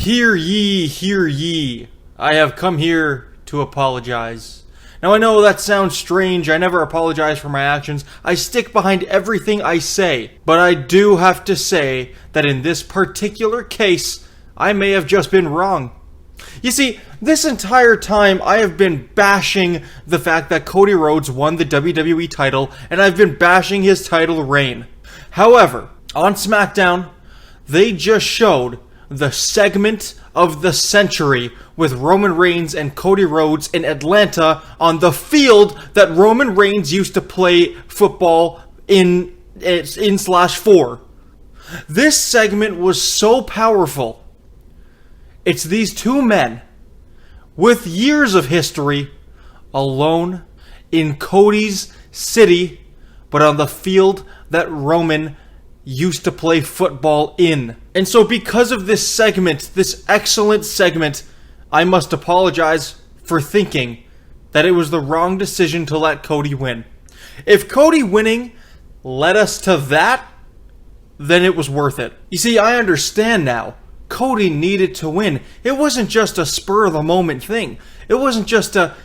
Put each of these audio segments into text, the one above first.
Hear ye, hear ye. I have come here to apologize. Now I know that sounds strange. I never apologize for my actions. I stick behind everything I say. But I do have to say that in this particular case, I may have just been wrong. You see, this entire time I have been bashing the fact that Cody Rhodes won the WWE title, and I've been bashing his title reign. However, on SmackDown, they just showed the segment of the century with Roman Reigns and Cody Rhodes in Atlanta on the field that Roman Reigns used to play football in/4. This segment was so powerful. It's these two men with years of history alone in Cody's city, but on the field that Roman used to play football in. And so because of this segment, this excellent segment, I must apologize for thinking that it was the wrong decision to let Cody win. If Cody winning led us to that, then it was worth it. You see, I understand now. Cody needed to win. It wasn't just a spur-of-the-moment thing. It wasn't just a,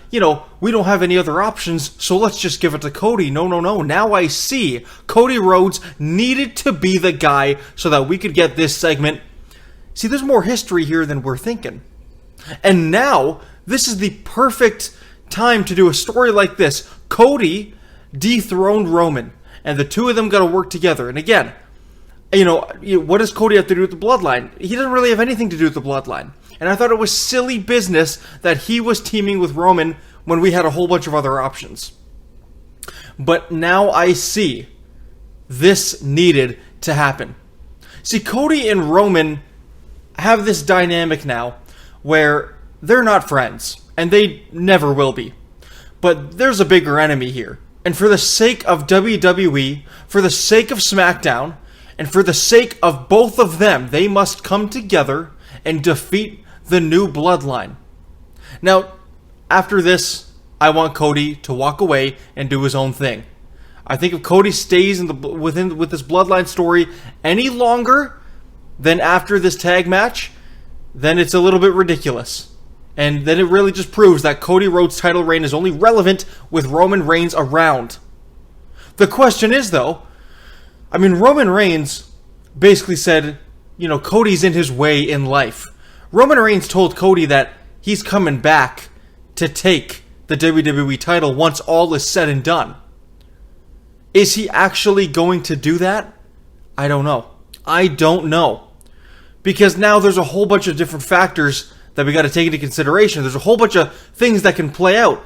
we don't have any other options, so let's just give it to Cody. No. Now I see Cody Rhodes needed to be the guy so that we could get this segment. See, there's more history here than we're thinking. And now, this is the perfect time to do a story like this. Cody dethroned Roman, and the two of them got to work together. And again, what does Cody have to do with the bloodline? He doesn't really have anything to do with the bloodline. And I thought it was silly business that he was teaming with Roman when we had a whole bunch of other options. But now I see this needed to happen. See, Cody and Roman have this dynamic now where they're not friends, and they never will be. But there's a bigger enemy here. And for the sake of WWE, for the sake of SmackDown, and for the sake of both of them, they must come together and defeat the new bloodline. Now, after this, I want Cody to walk away and do his own thing. I think if Cody stays with this bloodline story any longer than after this tag match, then it's a little bit ridiculous. And then it really just proves that Cody Rhodes' title reign is only relevant with Roman Reigns around. The question is, though, Roman Reigns basically said, Cody's in his way in life. Roman Reigns told Cody that he's coming back to take the WWE title once all is said and done. Is he actually going to do that? I don't know. Because now there's a whole bunch of different factors that we got to take into consideration. There's a whole bunch of things that can play out.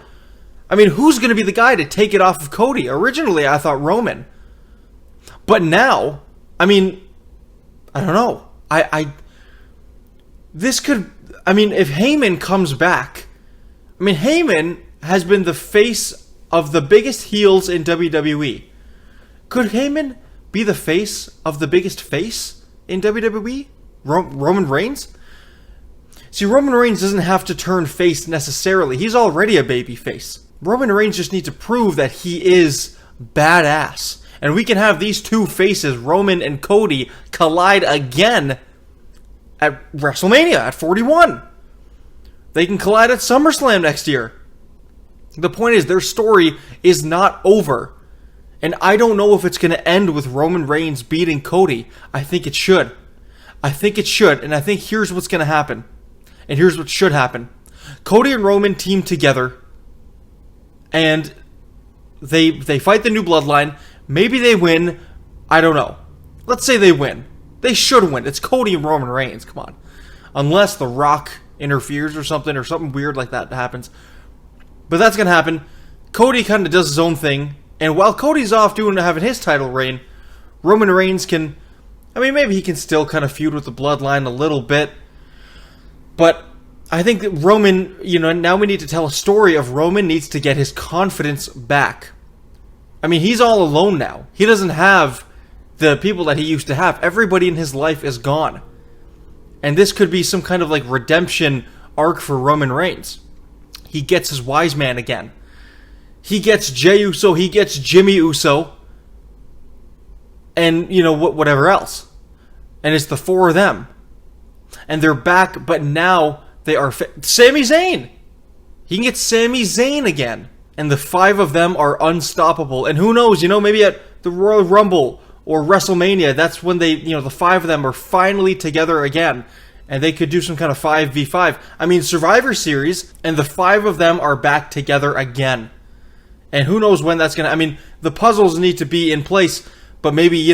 Who's going to be the guy to take it off of Cody? Originally, I thought Roman. But now, I don't know. If Heyman comes back, Heyman has been the face of the biggest heels in WWE. Could Heyman be the face of the biggest face in WWE? Roman Reigns? See, Roman Reigns doesn't have to turn face necessarily. He's already a baby face. Roman Reigns just needs to prove that he is badass. And we can have these two faces, Roman and Cody, collide again at WrestleMania at 41. They can collide at SummerSlam next year. The point is, their story is not over. And I don't know if it's going to end with Roman Reigns beating Cody. I think it should. And I think here's what's going to happen. And here's what should happen. Cody and Roman team together. And they fight the new bloodline. Maybe they win. I don't know. Let's say they win. They should win. It's Cody and Roman Reigns. Come on. Unless The Rock interferes or something weird like that happens. But that's going to happen. Cody kind of does his own thing. And while Cody's off having his title reign, Roman Reigns can... maybe he can still kind of feud with the bloodline a little bit. But I think that Roman, now we need to tell a story of Roman needs to get his confidence back. He's all alone now. He doesn't have the people that he used to have. Everybody in his life is gone. And this could be some kind of redemption arc for Roman Reigns. He gets his wise man again. He gets Jey Uso, he gets Jimmy Uso, and whatever else. And it's the four of them. and they're back, but now they are Sami Zayn. He can get Sami Zayn again. And the 5 of them are unstoppable. And who knows, maybe at the Royal Rumble or WrestleMania, that's when the 5 of them are finally together again. And they could do some kind of 5v5. I mean, Survivor Series, and the 5 of them are back together again. And who knows when that's going to... I mean, the puzzles need to be in place, but maybe,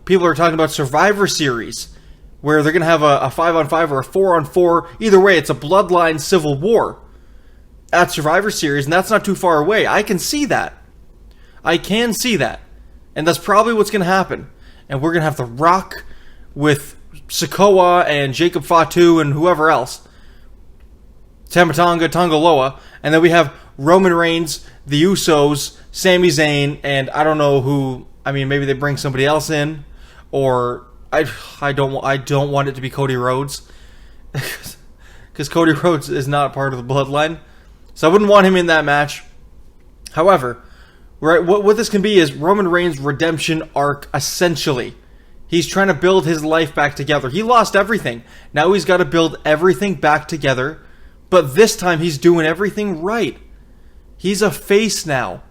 people are talking about Survivor Series, where they're going to have a 5-on-5 or a 4-on-4. Either way, it's a bloodline civil war at Survivor Series, and that's not too far away. I can see that. I can see that. And that's probably what's going to happen. And we're going to have The Rock with Sikoa and Jacob Fatu and whoever else. Tamatonga, Tongaloa. And then we have Roman Reigns, the Usos, Sami Zayn, and I don't know who. I mean, maybe they bring somebody else in. Or I don't want it to be Cody Rhodes. Because Cody Rhodes is not part of the bloodline. So I wouldn't want him in that match. However, right, what this can be is Roman Reigns' redemption arc, essentially. He's trying to build his life back together. He lost everything. Now he's got to build everything back together. But this time he's doing everything right. He's a face now.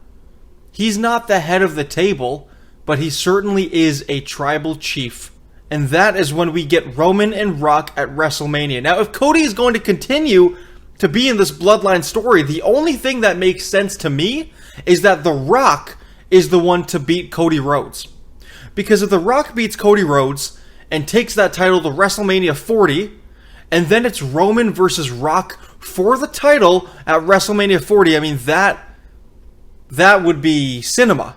He's not the head of the table, but he certainly is a tribal chief. And that is when we get Roman and Rock at WrestleMania. Now, if Cody is going to continue to be in this bloodline story, the only thing that makes sense to me is that The Rock is the one to beat Cody Rhodes. Because if The Rock beats Cody Rhodes and takes that title to WrestleMania 40, and then it's Roman versus Rock for the title at WrestleMania 40, I mean, that would be cinema.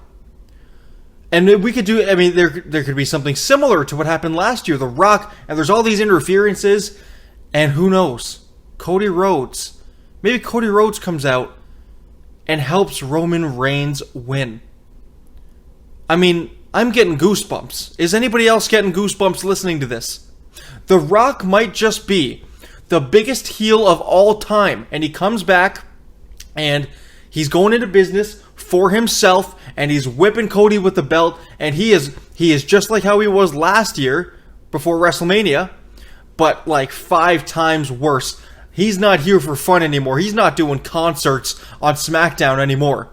And we could do, I mean, there could be something similar to what happened last year. The Rock, and there's all these interferences, and who knows? Cody Rhodes. Maybe Cody Rhodes comes out and helps Roman Reigns win. I mean, I'm getting goosebumps. Is anybody else getting goosebumps listening to this? The Rock might just be the biggest heel of all time. And he comes back and he's going into business for himself and he's whipping Cody with the belt. And he is just like how he was last year before WrestleMania, but like 5 times worse. He's not here for fun anymore. He's not doing concerts on SmackDown anymore.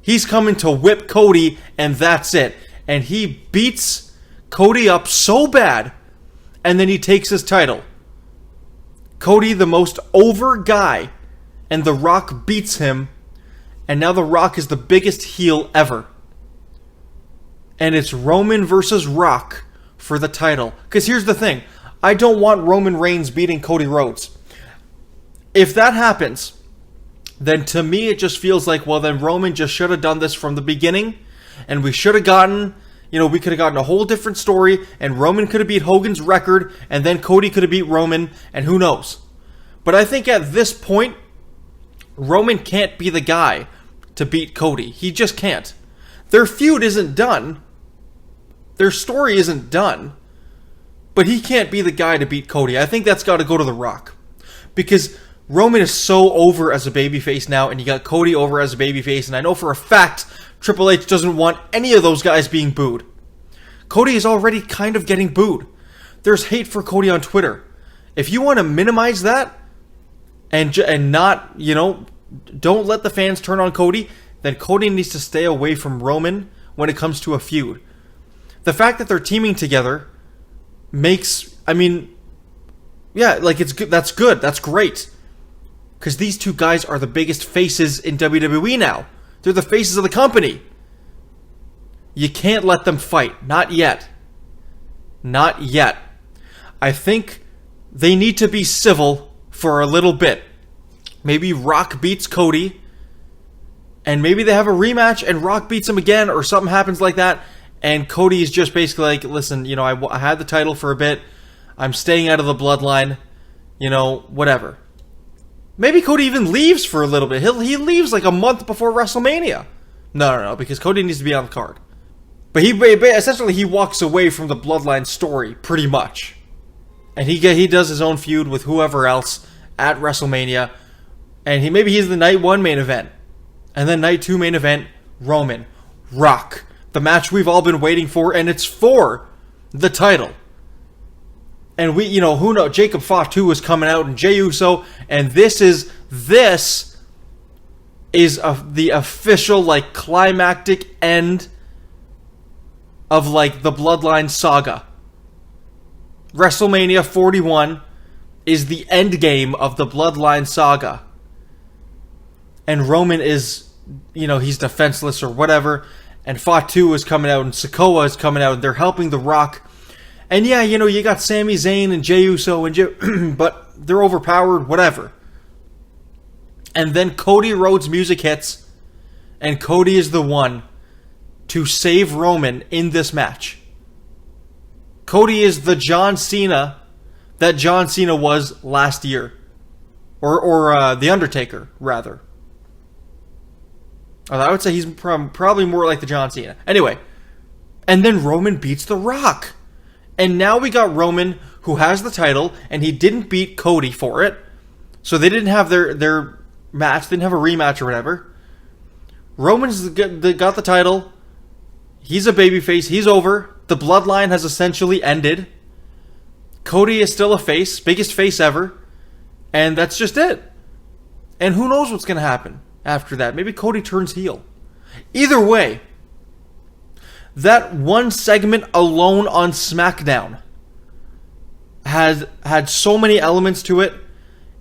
He's coming to whip Cody, and that's it. And he beats Cody up so bad, and then he takes his title. Cody, the most over guy, and The Rock beats him, and now The Rock is the biggest heel ever. And it's Roman versus Rock for the title. Because here's the thing. I don't want Roman Reigns beating Cody Rhodes. If that happens, then to me it just feels like, well, then Roman just should have done this from the beginning, and we should have gotten, we could have gotten a whole different story, and Roman could have beat Hogan's record, and then Cody could have beat Roman, and who knows. But I think at this point, Roman can't be the guy to beat Cody. He just can't. Their feud isn't done. Their story isn't done. But he can't be the guy to beat Cody. I think that's got to go to The Rock. Because Roman is so over as a babyface now, and you got Cody over as a babyface, and I know for a fact Triple H doesn't want any of those guys being booed. Cody is already kind of getting booed. There's hate for Cody on Twitter. If you want to minimize that, and not, don't let the fans turn on Cody, then Cody needs to stay away from Roman when it comes to a feud. The fact that they're teaming together makes, it's good. That's good. That's great. Because these two guys are the biggest faces in WWE now. They're the faces of the company. You can't let them fight. Not yet. Not yet. I think they need to be civil for a little bit. Maybe Rock beats Cody, and maybe they have a rematch and Rock beats him again, or something happens like that, and Cody is just basically like, listen, I had the title for a bit. I'm staying out of the bloodline. Whatever. Maybe Cody even leaves for a little bit. He leaves like a month before WrestleMania. No, because Cody needs to be on the card. But essentially he walks away from the bloodline story, pretty much. And he does his own feud with whoever else at WrestleMania. And he's the night 1 main event. And then night 2 main event, Roman, Rock. The match we've all been waiting for, and it's for the title. And we, you know, who knows? Jacob Fatu was coming out, and Jey Uso, and this is the official, like, climactic end of, like, the Bloodline saga. WrestleMania 41 is the end game of the Bloodline saga. And Roman is, you know, he's defenseless or whatever. And Fatu is coming out and Sikoa is coming out and they're helping The Rock. And yeah, you know, you got Sami Zayn and Jey Uso and but they're overpowered, whatever. And then Cody Rhodes' music hits and Cody is the one to save Roman in this match. Cody is the John Cena that John Cena was last year. Or The Undertaker, rather. I would say he's probably more like the John Cena. Anyway. And then Roman beats The Rock. And now we got Roman, who has the title, and he didn't beat Cody for it. So they didn't have their match, didn't have a rematch or whatever. Roman's got the title. He's a babyface. He's over. The bloodline has essentially ended. Cody is still a face, biggest face ever. And that's just it. And who knows what's going to happen after that. Maybe Cody turns heel. Either way, that one segment alone on SmackDown had so many elements to it.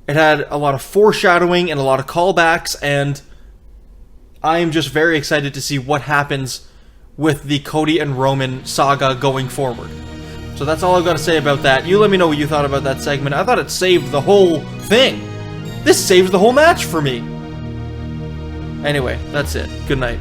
It had a lot of foreshadowing and a lot of callbacks, and I am just very excited to see what happens with the Cody and Roman saga going forward. So that's all I've got to say about that. You let me know what you thought about that segment. I thought it saved the whole thing. This saves the whole match for me. Anyway, that's it. Good night.